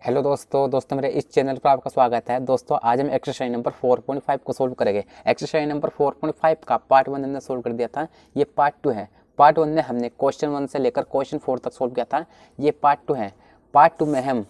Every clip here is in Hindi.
हेलो दोस्तों मेरे इस चैनल पर आपका स्वागत है। दोस्तों आज हम एक्सरसाइज नंबर 4.5 को सोल्व करेंगे। एक्सरसाइज नंबर 4.5 का पार्ट 1 हमने सोल्व कर दिया था, ये पार्ट 2 है। पार्ट 1 में हमने क्वेश्चन 1 से लेकर क्वेश्चन 4 तक सोल्व किया था, ये पार्ट 2 है। पार्ट 2 में हम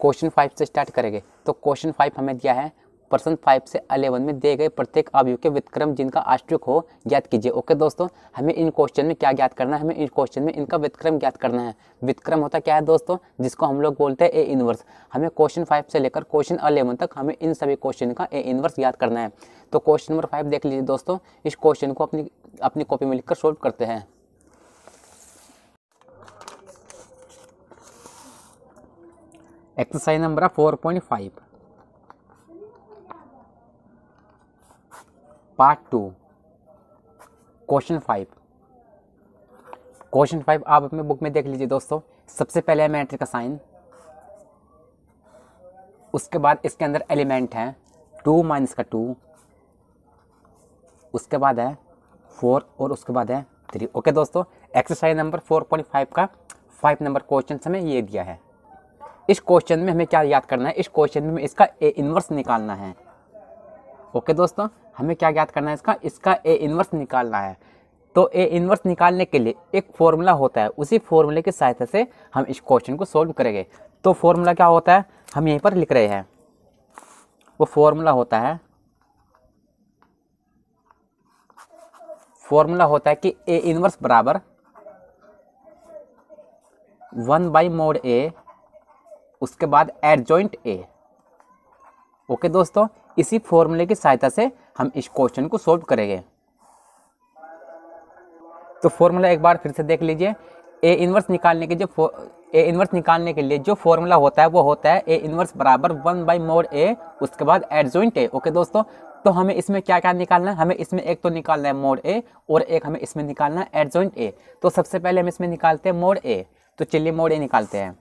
क्वेश्चन 5 से स्टार्ट करेंगे। तो क्वेश्चन 5 हमें दिया है, प्रश्न 5 से 11 में दिए गए प्रत्येक अवयव के व्युत्क्रम जिनका आष्टक हो ज्ञात कीजिए। ओके दोस्तों, हमें इन क्वेश्चन में क्या ज्ञात करना है, हमें इन क्वेश्चन में इनका व्युत्क्रम ज्ञात करना है। व्युत्क्रम होता क्या है दोस्तों, जिसको हम लोग बोलते हैं ए इनवर्स। हमें क्वेश्चन 5 से लेकर क्वेश्चन 11 तक हमें इन सभी क्वेश्चन का ए इनवर्स ज्ञात करना है। तो क्वेश्चन नंबर 5 देख लीजिए दोस्तों, इस क्वेश्चन को अपनी कॉपी में लिखकर सोल्व करते हैं। Exercise number 4.5 part 2 question 5। Question 5 आप अपने बुक में देख लीजिए दोस्तों। सबसे पहले है मैट्रिक का साइन, उसके बाद इसके अंदर एलिमेंट है 2 माइनस का 2, उसके बाद है 4 और उसके बाद है 3। ओके दोस्तों, एक्सरसाइज नंबर 4.5 का 5 नंबर क्वेश्चन हमें ये दिया है। इस क्वेश्चन में हमें क्या याद करना है, इस क्वेश्चन में इसका ए इनवर्स निकालना है। ओके दोस्तों, हमें क्या ज्ञात करना है, इसका ए इनवर्स निकालना है। तो ए इनवर्स निकालने के लिए एक फॉर्मूला होता है, उसी फॉर्मूले की सहायता से हम इस क्वेश्चन को सॉल्व करेंगे। तो फॉर्मूला क्या होता है, हम यहीं पर लिख रहे हैं। वो फॉर्मूला होता है कि ए इनवर्स बराबर 1/mod ए, उसके बाद एडजॉइंट ए। ओके दोस्तों, इसी फॉर्मूले की सहायता से हम इस क्वेश्चन को सॉल्व करेंगे। तो फॉर्मूला एक बार फिर से देख लीजिए। ए इनवर्स निकालने के लिए जो फॉर्मूला होता है वो होता है ए इनवर्स बराबर 1/mod ए, उसके बाद एडजॉइंट ए। ओके दोस्तों, तो हमें इसमें क्या क्या निकालना है, हमें इसमें एक तो निकालना है मोड ए और एक हमें इसमें निकालना है एडजॉइंट ए। तो सबसे पहले हम इसमें निकालते हैं मोड ए। तो चलिए मोड ए निकालते हैं।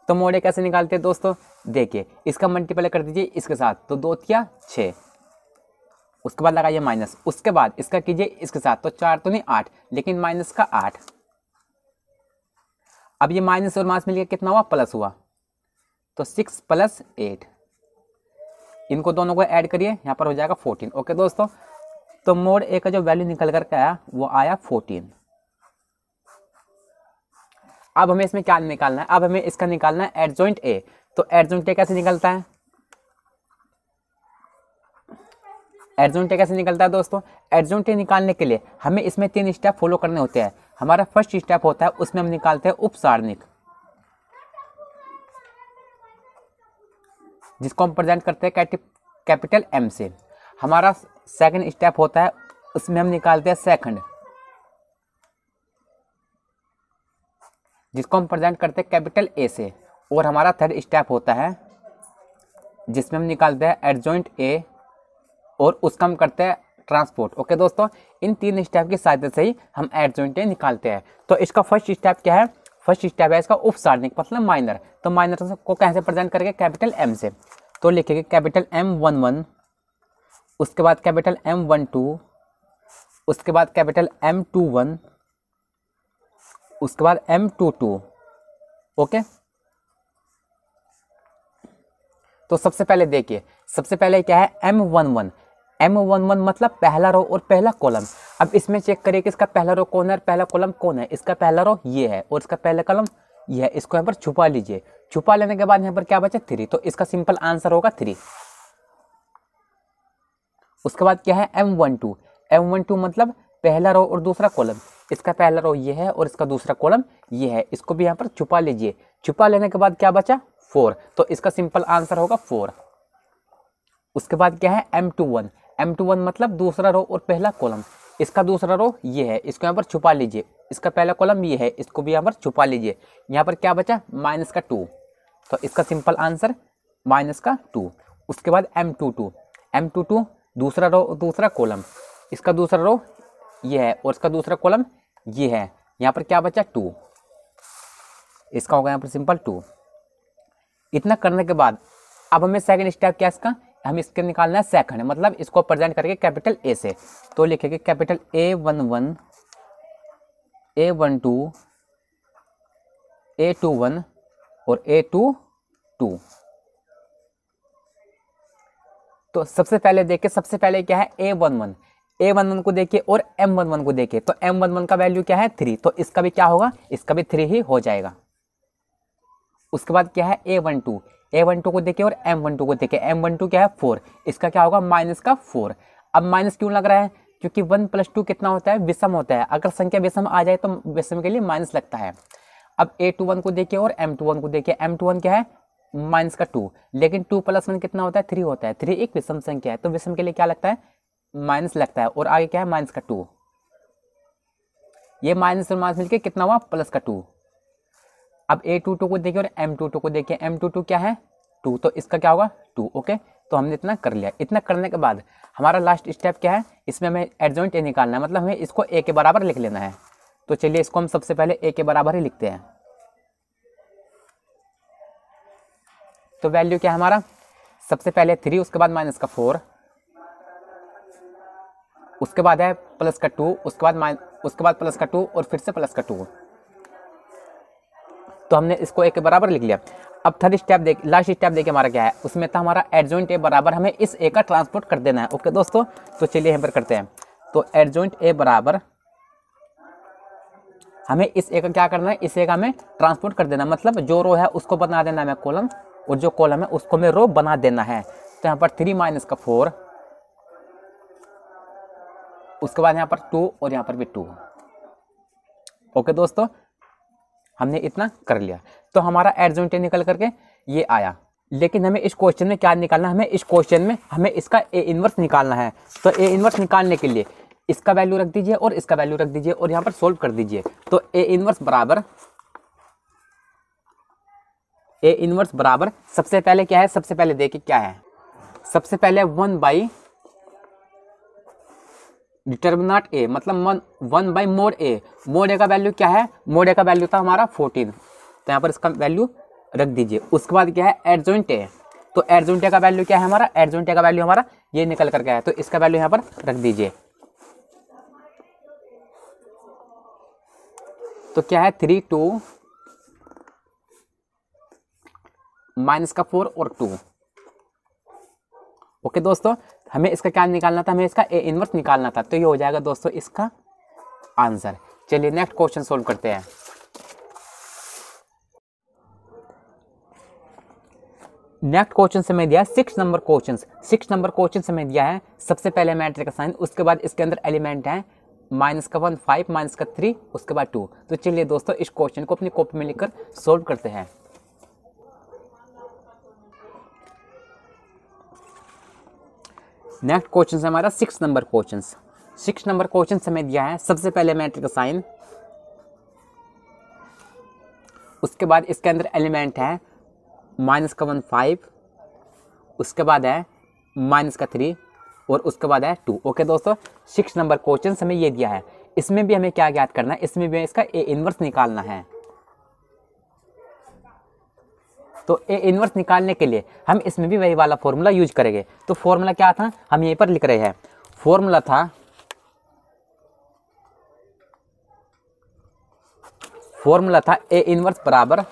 तो मोड ए कैसे निकालते हैं दोस्तों, देखिए इसका मल्टीप्लाई कर दीजिए इसके साथ, तो 2 तिया 6, उसके बाद लगाइए माइनस, उसके बाद इसका कीजिए इसके साथ, तो 4 तो नहीं 8, लेकिन माइनस का 8। अब ये माइनस और माइनस मिलकर कितना हुआ, प्लस हुआ, तो 6 + 8। इनको दोनों को ऐड करिए, यहाँ पर हो जाएगा 14। ओके दोस्तों, तो मोड ए का जो वैल्यू निकल करके आया वो आया 14। अब हमें इसमें क्या निकालना है, अब हमें इसका निकालना है एडजॉइंट ए। तो एडजॉइंट ए कैसे निकलता है, दोस्तों, एडजॉइंट ए निकालने के लिए हमें इसमें 3 स्टेप फॉलो करने होते हैं। हमारा फर्स्ट स्टेप होता है, उसमें हम निकालते हैं उपसारणिक, जिसको हम प्रेजेंट करते हैं कैपिटल एम से। हमारा सेकंड स्टेप होता है, उसमें हम निकालते हैं सेकंड, जिसको हम प्रेजेंट करते हैं कैपिटल ए से। और हमारा थर्ड स्टेप होता है, जिसमें हम निकालते हैं एडजॉइंट ए और उसका हम करते हैं ट्रांसपोर्ट। ओके दोस्तों, इन 3 स्टेप की सहायता से ही हम एडजॉइंट ए निकालते हैं। तो इसका फर्स्ट स्टेप क्या है, फर्स्ट स्टेप है इसका उपसारणिक, मतलब माइनर। तो माइनर को कैसे प्रेजेंट करेंगे, कैपिटल एम से। तो लिखेंगे कैपिटल M11, उसके बाद कैपिटल M12, उसके बाद कैपिटल M21, उसके बाद M22। ओके, तो सबसे पहले देखिए, सबसे पहले क्या है M11। M11 मतलब पहला रो और पहला कॉलम। अब इसमें चेक करिए कि इसका पहला रो कौन है और पहला कॉलम कौन है। इसका पहला रो ये है और इसका पहला कॉलम ये है। इसको यहाँ पर छुपा लीजिए। छुपा लेने के बाद यहाँ पर क्या बचा, 3। तो इसका सिंपल आंसर होगा 3। उसके बाद क्या है M12। M12 मतलब पहला रो और दूसरा कॉलम। इसका पहला रो ये है और इसका दूसरा कॉलम ये है। इसको भी यहाँ पर छुपा लीजिए। छुपा लेने के बाद क्या बचा, 4। तो इसका सिंपल आंसर होगा 4। उसके बाद क्या है M21। M21 मतलब दूसरा रो और पहला कॉलम। इसका दूसरा रो ये है, इसको यहाँ पर छुपा लीजिए। इसका पहला कॉलम ये है, इसको भी यहाँ पर छुपा लीजिए। यहाँ पर क्या बचा, -2। तो इसका सिंपल आंसर -2। उसके बाद M22। M22 दूसरा रो और दूसरा कॉलम। इसका दूसरा रो ये है और इसका दूसरा कॉलम ये है। यहाँ पर क्या बचा, 2। इसका होगा यहाँ पर सिंपल 2। इतना करने के बाद अब हमें सेकंड स्टेप क्या है इसका, हम इसके निकालना है सेकंड, मतलब इसको प्रेजेंट करके कैपिटल ए से। तो लिखेंगे कैपिटल A11, A12, A21 और A22। तो सबसे पहले देखिए, सबसे पहले क्या है A11 को देखिए और M11 को देखिए। तो M11 का वैल्यू क्या है 3, तो इसका भी क्या होगा, इसका भी 3 ही हो जाएगा। उसके बाद क्या है A12 को देखिए और M12 को देखिए। M12 क्या है 4, इसका क्या होगा माइनस का 4। अब माइनस क्यों लग रहा है, क्योंकि 1 + 2 कितना होता है, विषम होता है। अगर संख्या विषम आ जाए तो विषम के लिए माइनस लगता है। अब A21 को देखिए और M21 को देखिए। M21 क्या है माइनस का 2, लेकिन 2 + 1 कितना होता है 3 होता है। 3 एक विषम संख्या है, तो विषम के लिए क्या लगता है माइनस लगता है। और आगे क्या है माइनस का 2, ये माइनस और माइनस मिलकर कितना हुआ +2। अब A22 को देखिए और M22 को देखिए। M22 क्या है 2, तो इसका क्या होगा 2। ओके, तो हमने इतना कर लिया। इतना करने के बाद हमारा लास्ट स्टेप क्या है, इसमें हमें एडजॉइंट ए निकालना है, मतलब हमें इसको ए के बराबर लिख लेना है। तो चलिए इसको हम सबसे पहले ए के बराबर ही लिखते हैं। तो वैल्यू क्या है हमारा, सबसे पहले 3, उसके बाद माइनस का 4, उसके बाद है प्लस का 2, उसके बाद प्लस का 2 और फिर से प्लस का 2। तो हमने इसको ए के बराबर लिख लिया। अब थर्ड स्टेप देख, लास्ट स्टेप देखिए हमारा क्या है, उसमें था हमारा एडजॉइंट ए बराबर हमें इस ए का ट्रांसपोर्ट कर देना है। ओके दोस्तों, तो चलिए यहाँ पर करते हैं। तो एडजॉइंट ए बराबर हमें इस ए का क्या करना है, इस ए का हमें ट्रांसपोर्ट कर देना, मतलब जो रो है उसको बना देना है कॉलम, और जो कॉलम है उसको हमें रो बना देना है। तो यहाँ पर 3 माइनस का 4, उसके बाद यहाँ पर 2 और यहाँ पर भी 2। ओके दोस्तों, हमने इतना कर लिया। तो हमारा एडजॉइंट ए निकल करके ये आया। लेकिन हमें इस क्वेश्चन में क्या निकालना है, हमें इस क्वेश्चन में हमें इसका ए इनवर्स निकालना है। तो ए इनवर्स निकालने के लिए इसका वैल्यू रख दीजिए और इसका वैल्यू रख दीजिए और यहाँ पर सोल्व कर दीजिए। तो ए इनवर्स बराबर सबसे पहले क्या है, सबसे पहले देखिए क्या है, सबसे पहले 1 डिटर्मिनेंट ए, मतलब 1 मोड ए। मोड ए का वैल्यू क्या है, मोड ए का वैल्यू था हमारा 14, तो यहाँ पर इसका वैल्यू रख दीजिए। उसके बाद क्या है एडजॉइंट ए, तो एडजॉइंट ए का वैल्यू क्या है हमारा, एडजॉइंट ए का वैल्यू हमारा ये निकल करके आया, तो इसका वैल्यू यहाँ पर रख दीजिए। तो क्या है 3 2 माइनस का 4 और 2। ओके दोस्तों, हमें इसका क्या निकालना था, हमें इसका ए इनवर्स निकालना था। तो ये हो जाएगा दोस्तों इसका आंसर। चलिए नेक्स्ट क्वेश्चन सोल्व करते हैं। नेक्स्ट क्वेश्चन से मैं दिया 6 नंबर क्वेश्चन। 6 नंबर क्वेश्चन से मैं दिया है, सबसे पहले मैट्रिक्स का साइन, उसके बाद इसके अंदर एलिमेंट है -1 5 -3 उसके बाद 2। तो चलिए दोस्तों इस क्वेश्चन को अपनी कॉपी में लिखकर सोल्व करते हैं। नेक्स्ट क्वेश्चन है हमारा 6 नंबर क्वेश्चन। 6 नंबर क्वेश्चन से मैं दिया है, सबसे पहले मैट्रिक्स का साइन, उसके बाद इसके अंदर एलिमेंट है -1 5, उसके बाद है -3 और उसके बाद है 2। ओके दोस्तों, 6 नंबर क्वेश्चन हमें ये दिया है। इसमें भी हमें क्या ज्ञात करना है, इसमें भी इसका ए इनवर्स निकालना है। तो ए इनवर्स निकालने के लिए हम इसमें भी वही वाला फॉर्मूला यूज करेंगे। तो फॉर्मूला क्या था, हम यहीं पर लिख रहे हैं। फॉर्मूला था ए इनवर्स बराबर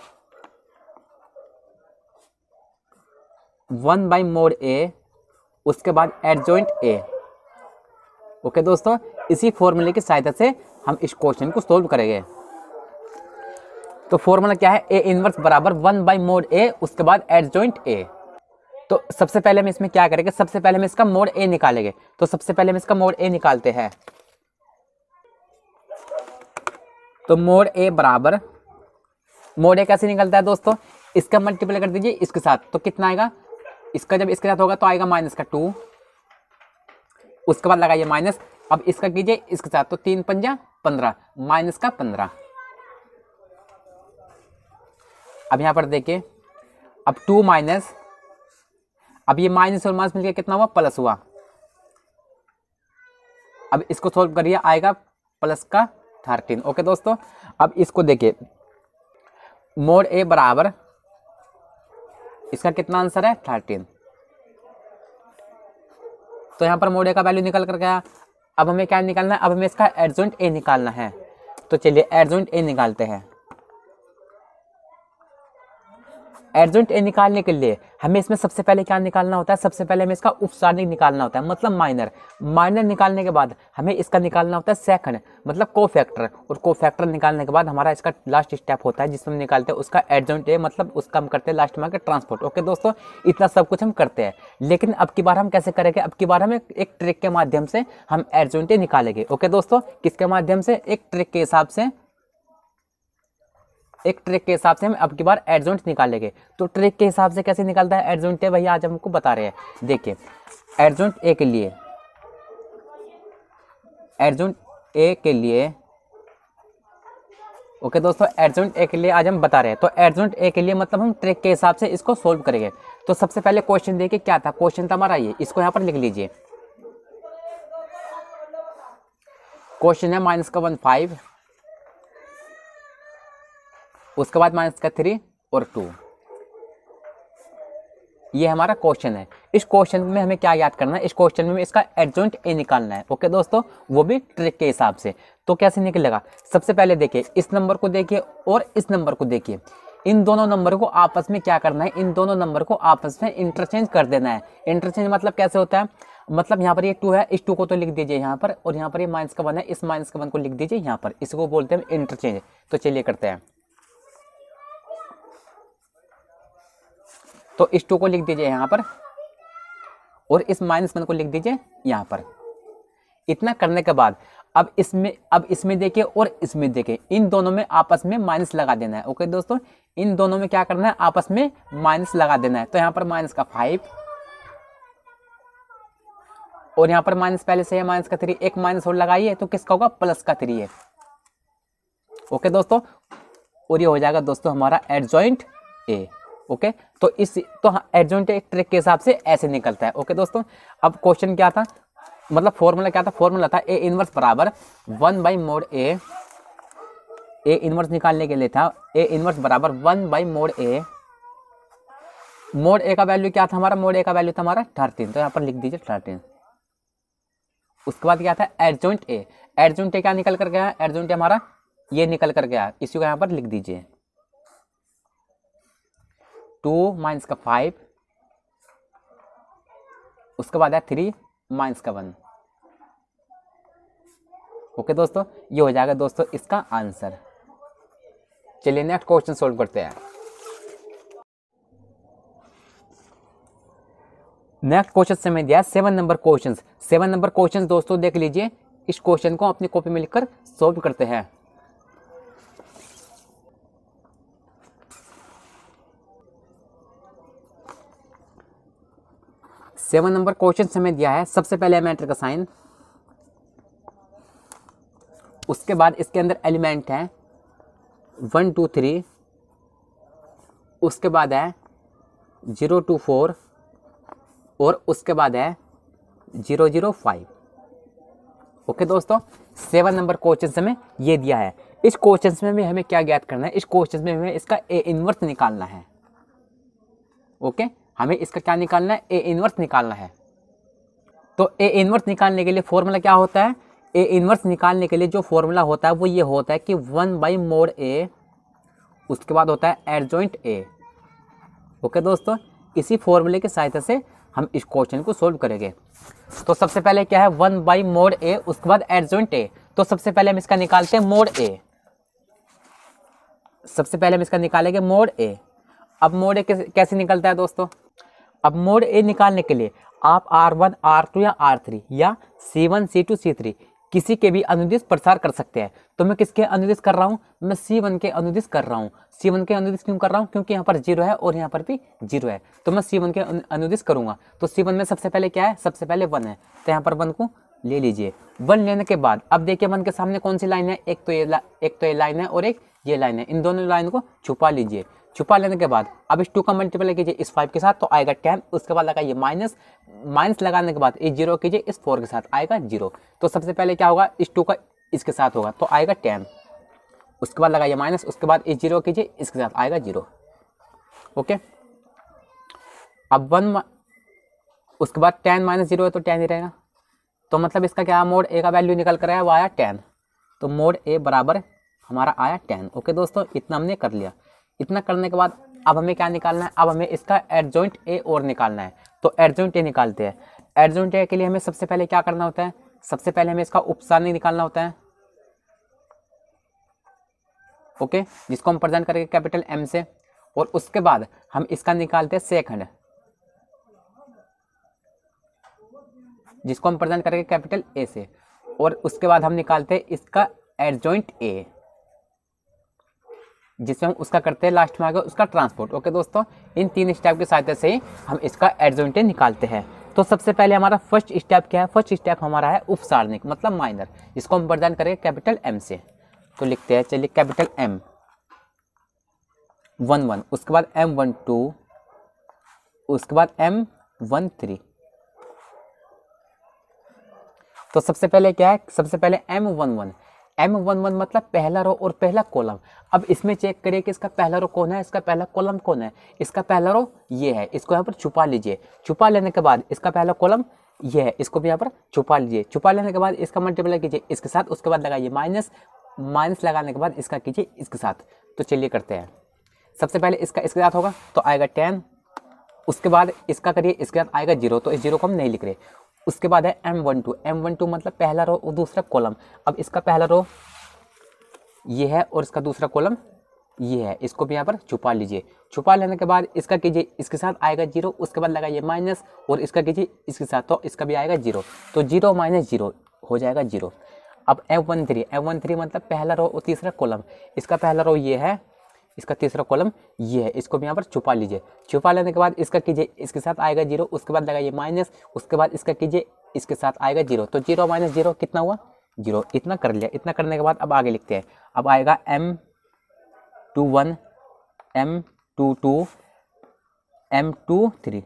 1 मोड ए, उसके बाद एडजॉइंट ए। ओके दोस्तों, इसी फॉर्मूले की सहायता से हम इस क्वेश्चन को सोल्व करेंगे। तो फॉर्मूला क्या है, ए इनवर्स बराबर 1 मोड ए, उसके बाद एडजॉइंट ए। तो सबसे पहले हम इसमें क्या करेंगे, सबसे पहले हम इसका मोड ए निकालेंगे। तो सबसे पहले हम इसका मोड ए निकालते हैं। तो मोड ए बराबर, मोड ए कैसे निकलता है दोस्तों, इसका मल्टीप्लाई कर दीजिए इसके साथ, तो कितना आएगा, इसका जब इसके साथ होगा तो आएगा -2, उसके बाद लगाइए माइनस। अब इसका कीजिए इसके साथ, तो 3 पंजा 15 -15। अब यहां पर देखिए, अब 2 माइनस, अब ये माइनस और माइनस मिलकर कितना हुआ प्लस हुआ। अब इसको सोल्व करिए, आएगा प्लस का 13। ओके दोस्तों, अब इसको देखिए, मोड ए बराबर इसका कितना आंसर है 13। तो यहां पर मोड ए का वैल्यू निकल कर गया। अब हमें क्या निकालना है, अब हमें इसका एडजॉइंट ए निकालना है। तो चलिए एडजॉइंट ए निकालते हैं। एडजॉइंट ए निकालने के लिए हमें इसमें सबसे पहले क्या निकालना होता है, सबसे पहले हमें इसका उपसारणिक निकालना होता है, मतलब माइनर। माइनर निकालने के बाद हमें इसका निकालना होता है सेकंड, मतलब कोफैक्टर। और कोफैक्टर निकालने के बाद हमारा इसका लास्ट स्टेप होता है जिसमें हम निकालते हैं उसका एडजॉइंट ए, मतलब उसका हम करते हैं लास्ट में ट्रांसपोर्ट। ओके दोस्तों, इतना सब कुछ हम करते हैं। लेकिन अब की बार हम कैसे करेंगे, अब की बार हम एक ट्रिक के माध्यम से हम एडजॉइंट ए निकालेंगे। ओके दोस्तों, किसके माध्यम से, एक ट्रिक के हिसाब से, एक ट्रिक के हिसाब से हम अब की बार एडजॉइंट निकालेंगे। तो ट्रिक के हिसाब से कैसे निकलता है एडजॉइंट ए, भैया आज हमको बता रहे हैं। देखिए एडजॉइंट ए के लिए, एडजॉइंट ए के लिए, ओके दोस्तों, एडजॉइंट ए के लिए आज हम बता रहे हैं। तो एडजॉइंट ए के लिए मतलब हम ट्रिक के हिसाब से इसको सोल्व करेंगे। तो सबसे पहले क्वेश्चन देखिए क्या था, क्वेश्चन था हमारा ये, इसको यहाँ पर लिख लीजिए। क्वेश्चन है -1 5, उसके बाद -3 और 2, ये हमारा क्वेश्चन है। इस क्वेश्चन में हमें क्या याद करना है, इस क्वेश्चन में इसका एडजॉइंट ए निकालना है। ओके दोस्तों, वो भी ट्रिक के हिसाब से। तो कैसे निकलेगा, सबसे पहले देखिए इस नंबर को देखिए और इस नंबर को देखिए, इन दोनों नंबर को आपस में क्या करना है, इन दोनों नंबर को आपस में इंटरचेंज कर देना है। इंटरचेंज मतलब कैसे होता है, मतलब यहाँ पर ये 2 है, इस 2 को तो लिख दीजिए यहाँ पर, और यहाँ पर ये -1 है, इस -1 को लिख दीजिए यहाँ पर, इसको बोलते हैं इंटरचेंज। तो चलिए करते हैं। तो इस 2 को लिख दीजिए यहाँ पर और इस -1 को लिख दीजिए यहाँ पर। इतना करने के बाद अब इसमें देखिए और इसमें देखिए, इन दोनों में आपस में माइनस लगा देना है। ओके दोस्तों, इन दोनों में क्या करना है, आपस में माइनस लगा देना है। तो यहाँ पर -5 और यहाँ पर माइनस पहले से है -3, एक माइनस और लगाइए तो किसका होगा, +3 है। ओके दोस्तों, और ये हो जाएगा दोस्तों हमारा एडजॉइंट ए। ओके, तो एडजॉइंट एक ट्रिक के हिसाब से ऐसे निकलता है। ओके दोस्तों, अब क्वेश्चन क्या था, मतलब फॉर्मूला क्या था, फॉर्मूला था ए इनवर्स बराबर 1/mod A। ए इनवर्स निकालने के लिए था ए इनवर्स बराबर 1/mod A। मोड ए का वैल्यू क्या था हमारा, मोड ए का वैल्यू था हमारा 13, तो यहाँ पर लिख दीजिए 13। उसके बाद क्या था एडजॉइंट ए, एडजॉइंट ए क्या निकल कर गया, एडजॉइंट ए हमारा ये निकल कर गया, इसी को यहाँ पर लिख दीजिए 2 - 5, उसके बाद है 3 - 1। ओके दोस्तों, ये हो जाएगा दोस्तों इसका आंसर। चलिए नेक्स्ट क्वेश्चन सोल्व करते हैं। नेक्स्ट क्वेश्चन से मैं दिया 7 नंबर क्वेश्चन। 7 नंबर क्वेश्चन दोस्तों देख लीजिए, इस क्वेश्चन को अपनी कॉपी में लिखकर सोल्व करते हैं। सेवन नंबर क्वेश्चन से हमें दिया है, सबसे पहले मैटर का साइन, उसके बाद इसके अंदर एलिमेंट है 1 2 3, उसके बाद है 0 2 4 और उसके बाद है 0 0 5। ओके दोस्तों, 7 नंबर क्वेश्चन से हमें ये दिया है। इस क्वेश्चन में हमें क्या ज्ञात करना है, इस क्वेश्चन में हमें इसका ए इनवर्स निकालना है। ओके, हमें इसका क्या निकालना है, ए इनवर्स निकालना है। तो ए इनवर्स निकालने के लिए फॉर्मूला क्या होता है, ए इनवर्स निकालने के लिए जो फॉर्मूला होता है वो ये होता है कि 1/mod A, उसके बाद होता है एडजॉइंट ए। ओके दोस्तों, इसी फॉर्मूले की सहायता से हम इस क्वेश्चन को सोल्व करेंगे। तो सबसे पहले क्या है 1/mod A, उसके बाद एडजॉइंट ए। तो सबसे पहले हम इसका निकालते हैं मोड ए, सबसे पहले हम इसका निकालेंगे मोड ए। अब मोड ए कैसे निकलता है दोस्तों, अब मोड ए निकालने के लिए आप R1 R2 या R3 या C1 C2 C3 किसी के भी अनुदिश प्रसार कर सकते हैं। तो मैं किसके अनुदिश कर रहा हूँ, मैं C1 के अनुदिश कर रहा हूँ। C1 के अनुदिश क्यों कर रहा हूँ, क्योंकि यहाँ पर 0 है और यहाँ पर भी 0 है, तो मैं C1 के अनुदिश करूँगा। तो C1 में सबसे पहले क्या है, सबसे पहले 1 है, तो यहाँ पर 1 को ले लीजिए। 1 लेने के बाद अब देखिए 1 के सामने कौन सी लाइन है, एक तो ये लाइन है और एक ये लाइन है, इन दोनों लाइन को छुपा लीजिए। छुपा लेने के बाद अब इस 2 का मल्टीप्लाई कीजिए इस 5 के साथ तो आएगा 10, उसके बाद लगाइए माइनस, माइनस लगाने के बाद इस 0 कीजिए इस 4 के साथ आएगा 0। तो सबसे पहले क्या होगा, इस 2 का इसके साथ होगा तो आएगा 10, उसके बाद लगाइए माइनस, उसके बाद इस 0 कीजिए इसके साथ आएगा 0। ओके, अब 1 उसके बाद 10 - 0 है तो 10 ही रहेगा। तो मतलब इसका क्या मोड ए का वैल्यू निकल कर आया, वो आया 10। तो मोड ए बराबर हमारा आया 10। ओके दोस्तों, इतना हमने कर लिया। इतना करने के बाद अब हमें क्या निकालना है, अब हमें इसका एडजॉइंट ए और निकालना है। तो एडजॉइंट ए निकालते हैं। एडजॉइंट ए के लिए हमें सबसे पहले क्या करना होता है, सबसे पहले हमें इसका उपसारणी निकालना होता है। ओके, जिसको हम प्रेजेंट करेंगे कैपिटल एम से, और उसके बाद हम इसका निकालते हैं सेकंड, जिसको हम प्रेजेंट करेंगे कैपिटल ए से, और उसके बाद हम निकालते हैं इसका एडजॉइंट ए, जिससे हम उसका करते हैं लास्ट में आगे उसका ट्रांसपोर्ट। ओके दोस्तों, इन 3 स्टेप की सहायता से हम इसका एडजॉइंट ए निकालते हैं। तो सबसे पहले हमारा फर्स्ट स्टेप क्या है, फर्स्ट स्टेप हमारा है उपसारणिक मतलब माइनर, जिसको हम प्रेजेंट करेंगे कैपिटल एम से। तो लिखते हैं, चलिए कैपिटल एम 11, उसके बाद M12, उसके बाद M13। तो सबसे पहले क्या है, सबसे पहले M11, M11 मतलब पहला रो और पहला कॉलम। अब इसमें चेक करिए कि इसका पहला रो कौन है, इसका पहला कॉलम कौन है। इसका पहला रो ये है, इसको यहाँ पर छुपा लीजिए। छुपा लेने के बाद इसका पहला कॉलम ये है, इसको भी यहाँ पर छुपा लीजिए। छुपा लेने के बाद इसका मल्टीप्लाई कीजिए इसके साथ, उसके बाद लगाइए माइनस, माइनस लगाने के बाद इसका कीजिए इसके साथ। तो चलिए करते हैं। सबसे पहले इसका इसके साथ होगा तो आएगा 10, उसके बाद इसका करिए इसके साथ आएगा 0, तो इस 0 को हम नहीं लिख रहे। उसके बाद है M12, M12 मतलब पहला रो और दूसरा कॉलम। अब इसका पहला रो ये है और इसका दूसरा कॉलम ये है, इसको भी यहाँ पर छुपा लीजिए। छुपा लेने के बाद इसका कीजिए इसके साथ आएगा 0, उसके बाद लगाइए माइनस, और इसका कीजिए इसके साथ, तो इसका भी आएगा 0, तो 0 माइनस 0 हो जाएगा 0। अब M13, M13 मतलब पहला रो और तीसरा कॉलम। इसका पहला रो ये है, इसका तीसरा कॉलम ये है, इसको भी यहाँ पर छुपा लीजिए। छुपा लेने के बाद इसका कीजिए इसके साथ आएगा 0, उसके बाद लगाइए माइनस, उसके बाद इसका कीजिए इसके साथ आएगा 0, तो 0 माइनस 0 कितना हुआ 0। इतना कर लिया। इतना करने के बाद अब आगे लिखते हैं। अब आएगा M21, M22, M23।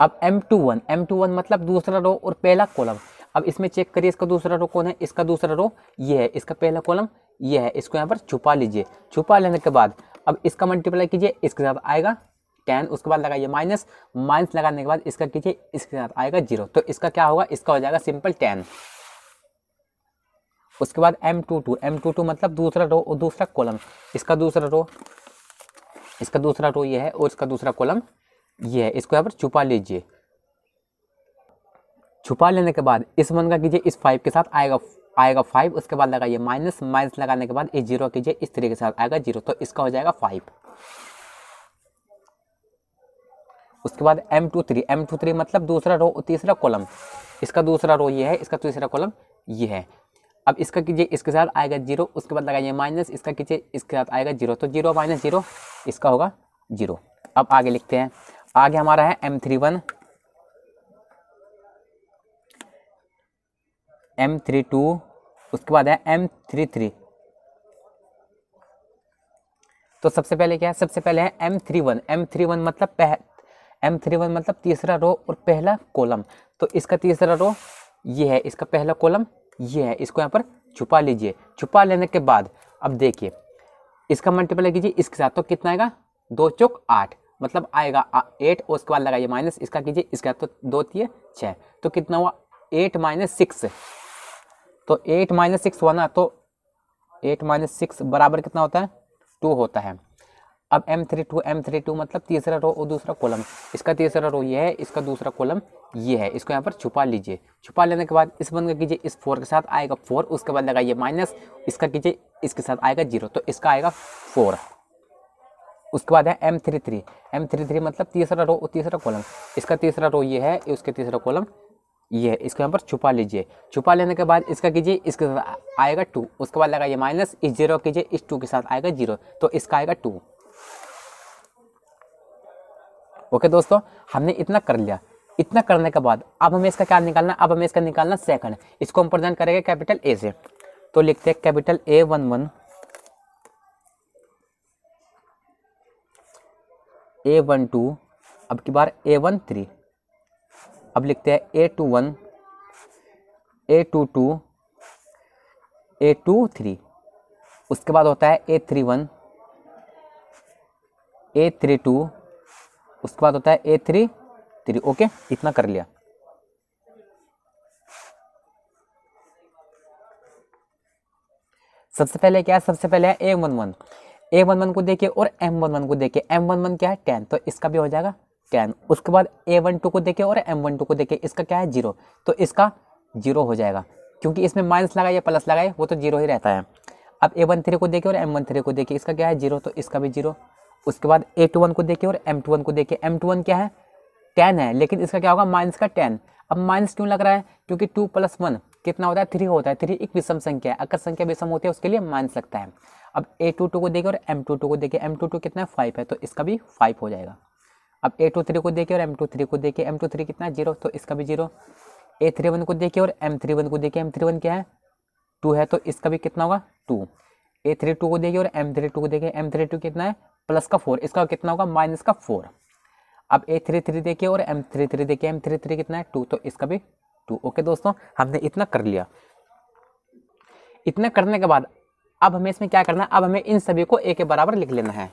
अब M21 मतलब दूसरा रो और पहला कॉलम। अब इसमें चेक करिए इसका दूसरा रो कौन है, इसका दूसरा रो ये है, इसका पहला कॉलम ये है, इसको यहाँ पर छुपा लीजिए। छुपा लेने के बाद अब इसका मल्टीप्लाई कीजिए इसके साथ आएगा 10, उसके बाद लगाइए माइनस, माइनस लगाने के बाद इसका कीजिए इसके साथ आएगा 0, तो इसका क्या होगा, इसका हो जाएगा सिंपल 10। उसके बाद M22 मतलब दूसरा रो और दूसरा कॉलम। इसका दूसरा रो ये है और इसका दूसरा कॉलम ये है, इसको यहाँ पर छुपा लीजिए। छुपा लेने के बाद इस 1 का कीजिए इस 5 के साथ आएगा 5, उसके बाद लगाइए माइनस, माइनस लगाने के बाद इस 0 कीजिए इस 3 के साथ आएगा 0, तो इसका हो जाएगा 5। उसके बाद M23 मतलब दूसरा रो और तीसरा कॉलम। इसका दूसरा रो ये है, इसका तीसरा कॉलम ये है। अब इसका कीजिए इसके साथ आएगा 0, उसके बाद लगाइए माइनस, इसका कीजिए इसके साथ आएगा 0, तो 0 माइनस 0 इसका होगा 0। अब आगे लिखते हैं। आगे हमारा है M31, M32, उसके बाद है M33। तो सबसे पहले क्या है, सबसे पहले है M31 मतलब तीसरा रो और पहला कॉलम। तो इसका तीसरा रो ये है, इसका पहला कॉलम ये है, इसको यहाँ पर छुपा लीजिए। छुपा लेने के बाद अब देखिए इसका मल्टीप्लाई कीजिए इसके साथ, तो कितना आएगा 2 चौक 8 मतलब आएगा 8, और उसके बाद लगाइए माइनस, इसका कीजिए इसके साथ, तो 2 3 6, तो कितना हुआ 8 माइनस 6, तो 8 माइनस 6 हुआ ना, तो 8 माइनस 6 बराबर कितना होता है 2 होता है। अब M32 मतलब तीसरा रो और दूसरा कॉलम। इसका तीसरा रो ये है, इसका दूसरा कॉलम ये है, इसको यहाँ पर छुपा लीजिए। छुपा लेने के बाद इस 1 का कीजिए इस 4 के साथ आएगा 4, उसके बाद लगाइए माइनस, इसका कीजिए इसके साथ आएगा 0, तो इसका आएगा 4। उसके बाद है M33 मतलब तीसरा रो और तीसरा कॉलम। इसका तीसरा रो ये है, उसके तीसरा कॉलम ये है, इसको यहाँ पर छुपा लीजिए। छुपा लेने के बाद इसका कीजिए इसके साथ आएगा 2, उसके बाद लगाइए माइनस, इस 0 कीजिए इस 2 के साथ आएगा 0, तो इसका आएगा 2। ओके दोस्तों, हमने इतना कर लिया। इतना करने के बाद अब हमें इसका क्या निकालना, अब हमें इसका निकालना सेकंड। इसको हम प्रेजेंट करेंगे कैपिटल ए से। तो लिखते हैं कैपिटल A11, A12, अब की बार A13। अब लिखते हैं A21, A22, A23। उसके बाद होता है A31, A32, उसके बाद होता है A33। ओके, इतना कर लिया। सबसे पहले क्या है, सबसे पहले है A11 A11 को देखे और M11 को देखे, M11 क्या है 10, तो इसका भी हो जाएगा 10। उसके बाद A12 को देखे और M12 को देखे, इसका क्या है 0, तो इसका 0 हो जाएगा, क्योंकि इसमें माइनस लगाए या प्लस लगाए वो तो 0 ही रहता है। अब A13 को देखे और M13 को देखे, इसका क्या है 0, तो इसका भी 0। उसके बाद A21 को देखे और M21 को देखे, M21 क्या है 10 है, लेकिन इसका क्या होगा माइनस का 10। अब माइनस क्यों लग रहा है, क्योंकि 2 + 1 कितना होता है 3 होता है। 3 एक विषम संख्या है, अगर संख्या विषम होती है उसके लिए माइनस लगता है। अब A22 को देखे और M22 को देखे, M22 कितना है 5 है, तो इसका भी 5 हो जाएगा। अब A23 को देखे और M23 को देखे, M23 कितना है 0, तो इसका भी 0। A31 को देखे और M31 को देखे, M31 क्या है 2 है, तो इसका भी कितना होगा 2। A32 को देखे और M32 को देखे, M32 कितना है प्लस का 4, इसका कितना होगा माइनस का 4। अब A33 देखिए और M33 देखिए, M33 कितना है 2, तो इसका भी 2। ओके दोस्तों, हमने इतना कर लिया। इतना करने के बाद अब हमें इसमें क्या करना है, अब हमें इन सभी को a के बराबर लिख लेना है।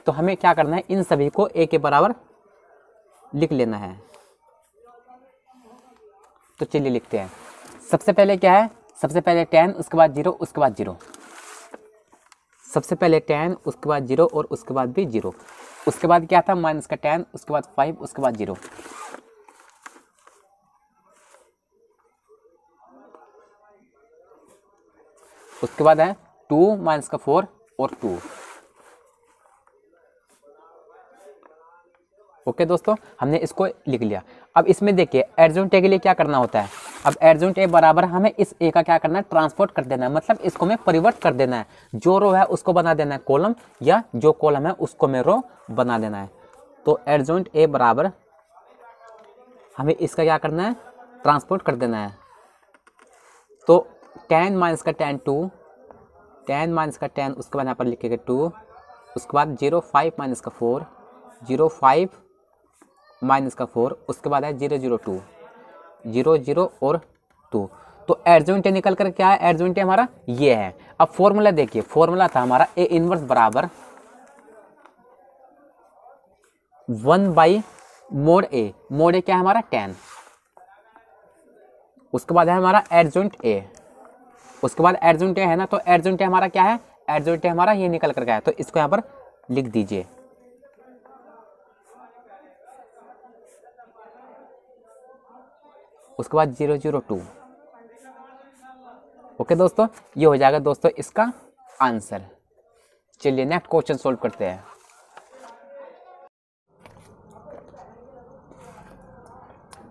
तो हमें क्या करना है, इन सभी को a के बराबर लिख लेना है। तो चलिए लिखते हैं। सबसे पहले क्या है, सबसे पहले 10, उसके बाद 0, उसके बाद 0। सबसे पहले 10, उसके बाद 0 और उसके बाद भी 0। उसके बाद क्या था माइनस का 10, उसके बाद 5, उसके बाद 0। उसके बाद है 2 माइनस का 4 और 2। ओके दोस्तों, हमने इसको लिख लिया। अब इसमें देखिए एडजॉइंट ए के लिए क्या करना होता है। अब एडजॉइंट ए बराबर हमें इस ए का क्या करना है ट्रांसपोर्ट कर देना है, मतलब इसको में परिवर्त कर देना है। जो रो है उसको बना देना है कॉलम, या जो कॉलम है उसको में रो बना देना है। तो एडजॉइंट ए बराबर हमें इसका क्या करना है ट्रांसपोर्ट कर देना है। तो 10 माइनस का 10 2, 10 माइनस का 10, उसके बाद यहाँ पर लिखेगा 2। उसके बाद 0 5 माइनस का 4, 0 5 माइनस का 4। उसके बाद है 0 0 2, 0 0 और 2। तो एडजॉइंट ए निकल कर क्या है, एडजॉइंट ए हमारा ये है। अब फॉर्मूला देखिए, फॉर्मूला था हमारा ए इनवर्स बराबर 1 मोड ए। मोड ए क्या है हमारा 10। उसके बाद है हमारा एडजॉइंट ए। उसके बाद एडजॉइंट ए है ना, तो एडजॉइंट ए हमारा क्या है, एडजॉइंट ए हमारा ये निकल कर गया है, तो इसको यहाँ पर लिख दीजिए। उसके बाद 0 0 2। ओके दोस्तों, ये हो जाएगा दोस्तों इसका आंसर। चलिए नेक्स्ट क्वेश्चन सोल्व करते हैं।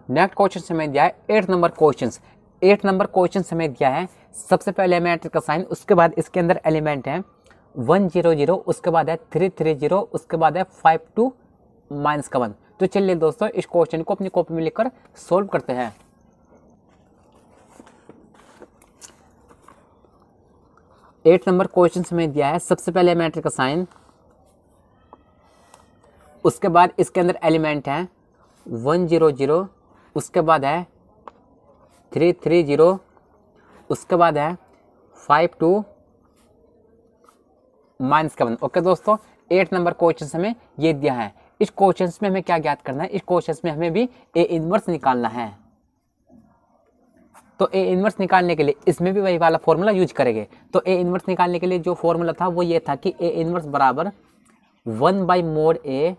नेक्स्ट क्वेश्चन हमें दिया है 8 नंबर क्वेश्चन। 8 नंबर क्वेश्चन हमें दिया है। सबसे पहले मैट्रिक्स का साइन, उसके बाद इसके अंदर एलिमेंट है 1 0 0, उसके बाद है 3 3 0, उसके बाद है 5 2 माइनस का 1। तो चलिए दोस्तों इस क्वेश्चन को अपनी कॉपी में लिखकर सोल्व करते हैं। 8 नंबर क्वेश्चन हमें दिया है। सबसे पहले मैट्रिक्स का साइन, उसके बाद इसके अंदर एलिमेंट है 1 0 0, उसके बाद है 3 3 0, उसके बाद है 5 2 माइनस का 1। ओके दोस्तों, 8 नंबर क्वेश्चन हमें ये दिया है। इस क्वेश्चन में हमें क्या ज्ञात करना है, इस क्वेश्चन में हमें भी ए इनवर्स निकालना है। तो ए इनवर्स निकालने के लिए इसमें भी वही वाला फॉर्मूला यूज करेंगे। तो ए इनवर्स निकालने के लिए जो फॉर्मूला था वो ये था कि ए इनवर्स बराबर 1 मोड ए,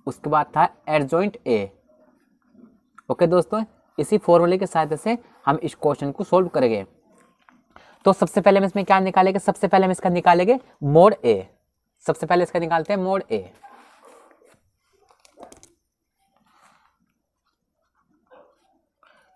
उसके बाद था एडजॉइंट ए। ओके दोस्तों, इसी फॉर्मूले की सहायता से हम इस क्वेश्चन को सोल्व करेंगे। तो सबसे पहले हम इसमें क्या निकालेंगे, सबसे पहले हम इसका निकालेंगे मोड ए। सबसे पहले इसका निकालते हैं मोड ए।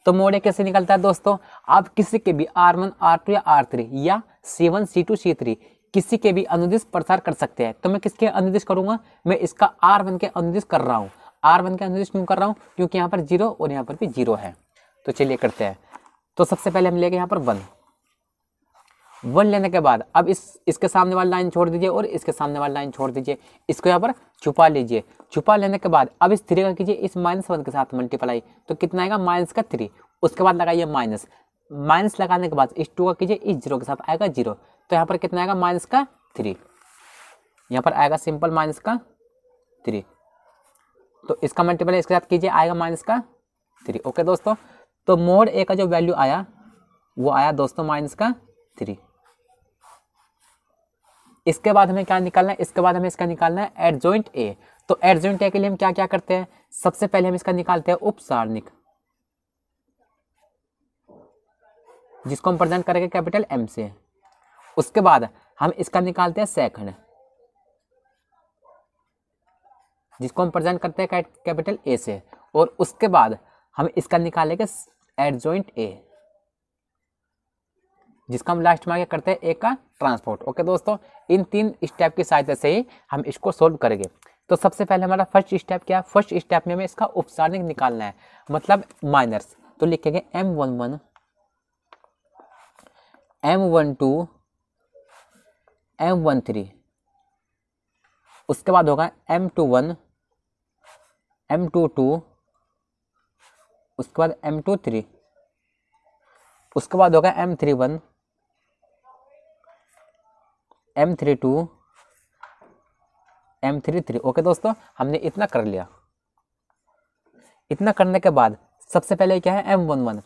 तो मोड ए कैसे निकलता है दोस्तों, आप किसी के भी R1 R2 या R3 या C1 C2 C3 किसी के भी अनुदिश प्रसार कर सकते हैं। तो मैं किसके अनुदिश करूंगा, मैं इसका R1 के अनुदिश कर रहा हूँ। R1 के अनुदिश क्यों कर रहा हूँ, क्योंकि यहाँ पर 0 और यहाँ पर भी 0 है। तो चलिए करते हैं। तो सबसे पहले हम लेंगे यहाँ पर 1 लेने के बाद अब इसके सामने वाली लाइन छोड़ दीजिए और इसके सामने वाली लाइन छोड़ दीजिए। इसको यहाँ पर छुपा लीजिए। छुपा लेने के बाद अब इस 3 का कीजिए इस -1 के साथ मल्टीप्लाई, तो कितना आएगा -3। उसके बाद लगाइए माइनस, माइनस लगाने के बाद इस 2 का कीजिए इस 0 के साथ आएगा 0। तो यहाँ पर कितना आएगा -3। यहाँ पर आएगा सिंपल -3। तो इसका मल्टीप्लाई इसके साथ कीजिए आएगा -3। ओके दोस्तों, तो मोड ए का जो वैल्यू आया वो आया दोस्तों -3। इसके बाद हमें क्या निकालना है, इसके बाद हमें इसका निकालना है एडजॉइंट ए। तो एडजॉइंट ए के लिए हम क्या क्या करते हैं, सबसे पहले हम इसका निकालते हैं उप सारणिक, जिसको हम प्रेजेंट करेंगे कैपिटल एम से। उसके बाद हम इसका निकालते हैं सेकंड, जिसको हम प्रेजेंट करते हैं कैपिटल ए से। और उसके बाद हम इसका निकालेंगे एडजॉइंट ए, जिसका हम लास्ट में आगे करते हैं ए का ट्रांसपोर्ट। ओके दोस्तों, इन 3 स्टेप की सहायता से ही हम इसको सोल्व करेंगे। तो सबसे पहले हमारा फर्स्ट स्टेप क्या है, फर्स्ट स्टेप में हमें इसका उपसारणिक निकालना है, मतलब माइनस। तो लिखेंगे M11 M12 M13, उसके बाद होगा M21 M22, उसके बाद M23, उसके बाद होगा M31 M32 M33। ओके दोस्तों, हमने इतना कर लिया। इतना करने के बाद सबसे पहले क्या है M11